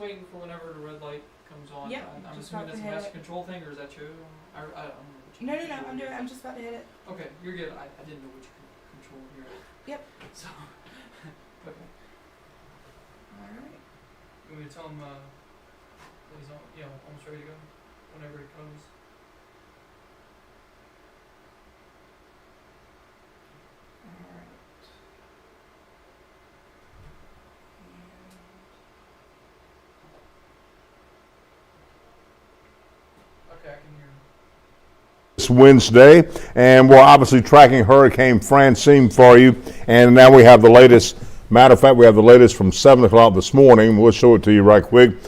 waiting for whenever the red light comes on. Yep, I'm just assuming about that's to a hit master it. control thing, or is that you? I don't know what you No, control. I'm just about to hit it. Okay, you're good. I didn't know what you control here. Yep. So, okay. Alright. You want me to tell him, he's almost ready to go? Whenever it comes. Alright. Okay, I can hear him. It's Wednesday, and we're obviously tracking Hurricane Francine for you. And now we have the latest. Matter of fact, we have the latest from 7 o'clock this morning. We'll show it to you right quick.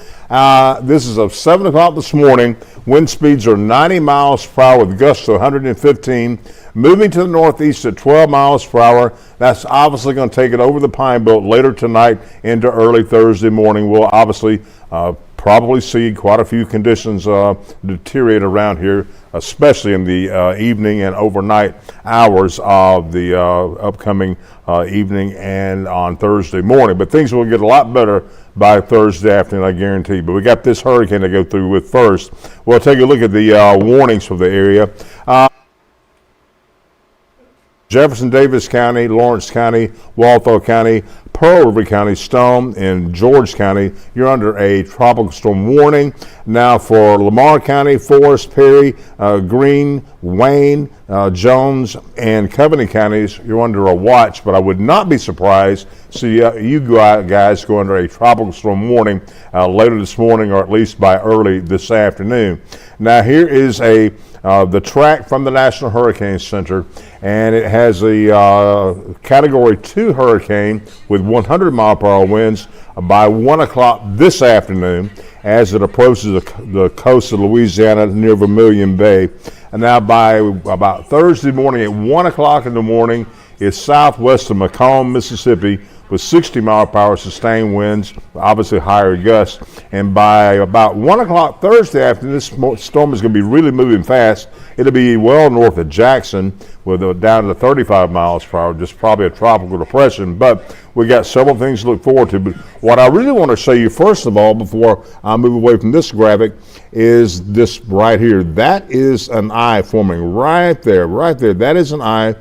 This is of 7 o'clock this morning. Wind speeds are 90 miles per hour with gusts to 115. Moving to the northeast at 12 miles per hour. That's obviously going to take it over the Pine Belt later tonight into early Thursday morning. We'll obviously probably see quite a few conditions deteriorate around here, especially in the evening and overnight hours of the upcoming evening and on Thursday morning. But things will get a lot better by Thursday afternoon, I guarantee. But we got this hurricane to go through with first. We'll take a look at the warnings for the area. Jefferson Davis County, Lawrence County, Walthall County, Pearl River County, Stone, and George County, you're under a tropical storm warning. Now for Lamar County, Forest, Perry, Greene, Wayne, Jones, and Covenant counties, you're under a watch, but I would not be surprised to see you guys go under a tropical storm warning later this morning, or at least by early this afternoon. Now here is the track from the National Hurricane Center, and it has a Category 2 hurricane with 100 mile per hour winds by 1 o'clock this afternoon as it approaches the coast of Louisiana near Vermilion Bay. And now by about Thursday morning at 1 o'clock in the morning, it's southwest of Macomb, Mississippi, with 60 mile per hour sustained winds, obviously higher gusts. And by about 1 o'clock Thursday afternoon, this storm is going to be really moving fast. It'll be well north of Jackson with down to 35 miles per hour, just probably a tropical depression. But we got several things to look forward to. But what I really want to show you first of all, before I move away from this graphic, is this right here. That is an eye forming right there, right there. That is an eye.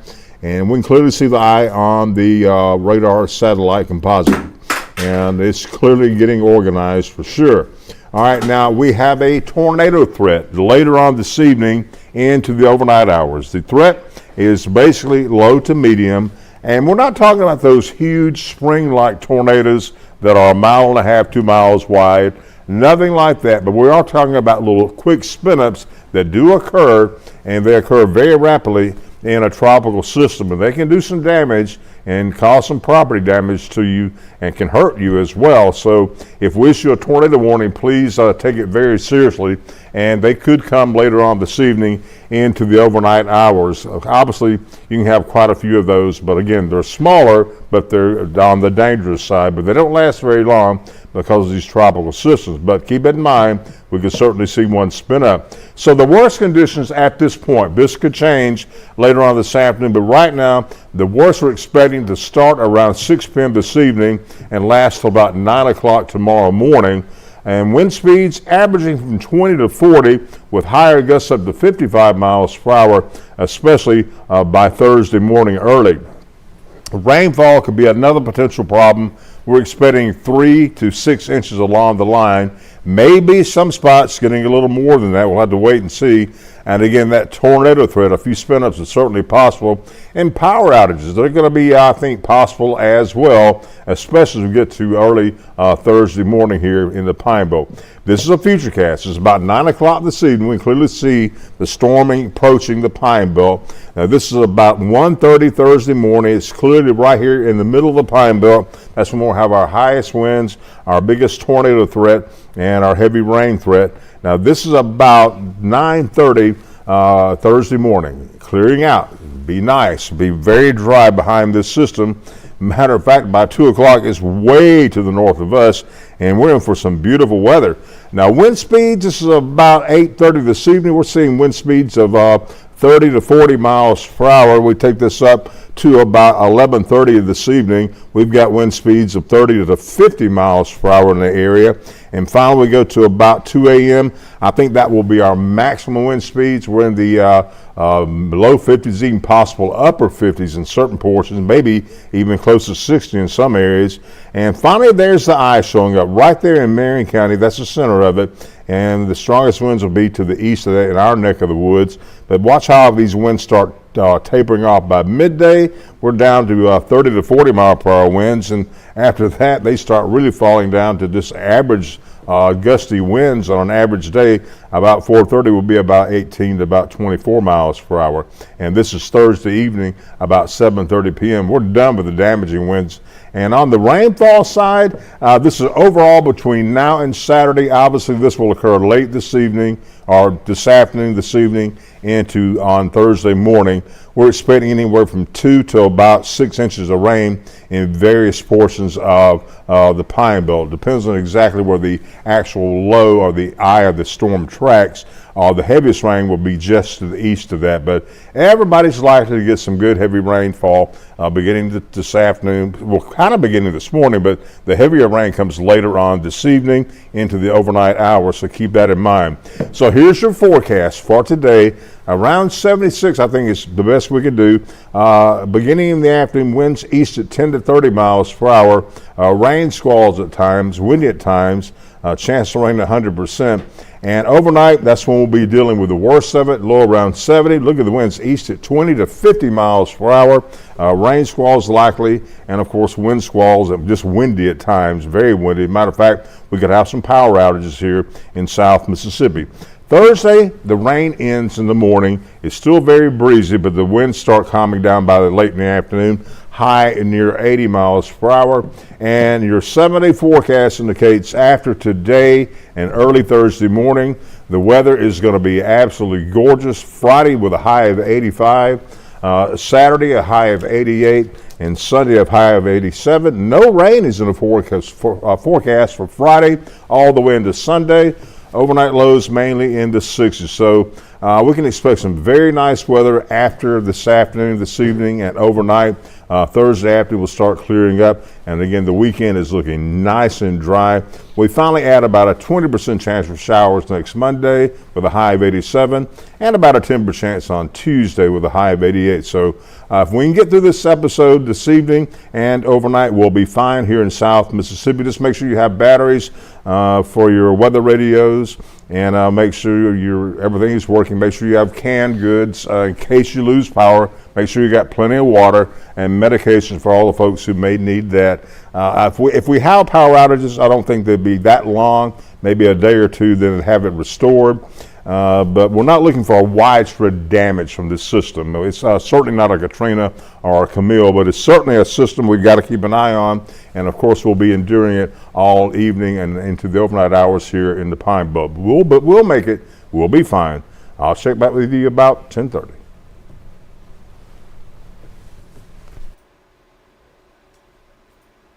And we can clearly see the eye on the radar satellite composite. And it's clearly getting organized for sure. All right, now we have a tornado threat later on this evening into the overnight hours. The threat is basically low to medium. And we're not talking about those huge spring-like tornadoes that are 1.5 miles, 2 miles wide. Nothing like that. But we are talking about little quick spin-ups that do occur, and they occur very rapidly in a tropical system, and they can do some damage and cause some property damage to you and can hurt you as well. So if we issue a tornado warning, please take it very seriously, and they could come later on this evening into the overnight hours. Obviously, you can have quite a few of those, but again, they're smaller, but they're on the dangerous side, but they don't last very long because of these tropical systems. But keep it in mind, we could certainly see one spin up. So the worst conditions at this point, this could change later on this afternoon, but right now, the worst we're expecting to start around 6 p.m. this evening and last till about 9 o'clock tomorrow morning. And wind speeds averaging from 20 to 40 with higher gusts up to 55 miles per hour, especially by Thursday morning early. Rainfall could be another potential problem. We're expecting 3 to 6 inches along the line. Maybe some spots getting a little more than that. We'll have to wait and see. And again, that tornado threat, a few spin-ups is certainly possible. And power outages, they're going to be, I think, possible as well, especially as we get to early Thursday morning here in the Pine Belt. This is a Futurecast. It's about 9 o'clock this evening. We can clearly see the storming approaching the Pine Belt. Now, this is about 1:30 Thursday morning. It's clearly right here in the middle of the Pine Belt. That's when we'll have our highest winds, our biggest tornado threat, and our heavy rain threat. Now, this is about 9:30 Thursday morning. Clearing out. Be nice. Be very dry behind this system. Matter of fact, by 2 o'clock, it's way to the north of us, and we're in for some beautiful weather. Now, wind speeds, this is about 8:30 this evening. We're seeing wind speeds of 30 to 40 miles per hour. We take this up to about 11:30 this evening. We've got wind speeds of 30 to 50 miles per hour in the area. and finally we go to about 2 a.m. I think that will be our maximum wind speeds. We're in the low 50s, even possible upper 50s in certain portions, maybe even close to 60 in some areas. And finally, there's the eye showing up right there in Marion County. That's the center of it. And the strongest winds will be to the east of that in our neck of the woods. But watch how these winds start tapering off. By midday, we're down to 30 to 40 mile per hour winds. And after that, they start really falling down to just average gusty winds on an average day. About 4:30 will be about 18 to about 24 miles per hour. And this is Thursday evening, about 7:30 p.m. We're done with the damaging winds. And on the rainfall side, this is overall between now and Saturday. Obviously, this will occur late this evening or this afternoon, this evening, into on Thursday morning. We're expecting anywhere from 2 to about 6 inches of rain in various portions of the Pine Belt. Depends on exactly where the actual low or the eye of the storm tracks. The heaviest rain will be just to the east of that, but everybody's likely to get some good heavy rainfall beginning this afternoon. Well, kind of beginning this morning, but the heavier rain comes later on this evening into the overnight hours, so keep that in mind. So here's your forecast for today. Around 76, I think is the best we could do. Beginning in the afternoon, winds east at 10 to 30 miles per hour. Rain squalls at times, windy at times, chance of rain 100%. And overnight, that's when we'll be dealing with the worst of it, low around 70. Look at the winds east at 20 to 50 miles per hour. Rain squalls likely, and of course wind squalls, just windy at times, very windy. Matter of fact, we could have some power outages here in South Mississippi. Thursday, the rain ends in the morning. It's still very breezy, but the winds start calming down by late in the afternoon, high near 80 miles per hour. And your 7-day forecast indicates after today and early Thursday morning, the weather is going to be absolutely gorgeous. Friday with a high of 85, Saturday a high of 88, and Sunday a high of 87. No rain is in the forecast for Friday all the way into Sunday. Overnight lows mainly in the 60s. So we can expect some very nice weather after this afternoon, this evening, and overnight. Thursday after will start clearing up. And again, the weekend is looking nice and dry. We finally add about a 20% chance for showers next Monday with a high of 87 and about a 10% chance on Tuesday with a high of 88. So if we can get through this episode this evening and overnight, we'll be fine here in South Mississippi. Just make sure you have batteries for your weather radios, and make sure everything is working. Make sure you have canned goods in case you lose power. Make sure you got plenty of water and medication for all the folks who may need that. If we have power outages, I don't think they'd be that long, maybe a day or two, then have it restored. But we're not looking for a widespread damage from this system. It's certainly not a Katrina or a Camille, but it's certainly a system we've got to keep an eye on. And of course, we'll be enduring it all evening and into the overnight hours here in the Pine Belt. But we'll make it. We'll be fine. I'll check back with you about 10:30.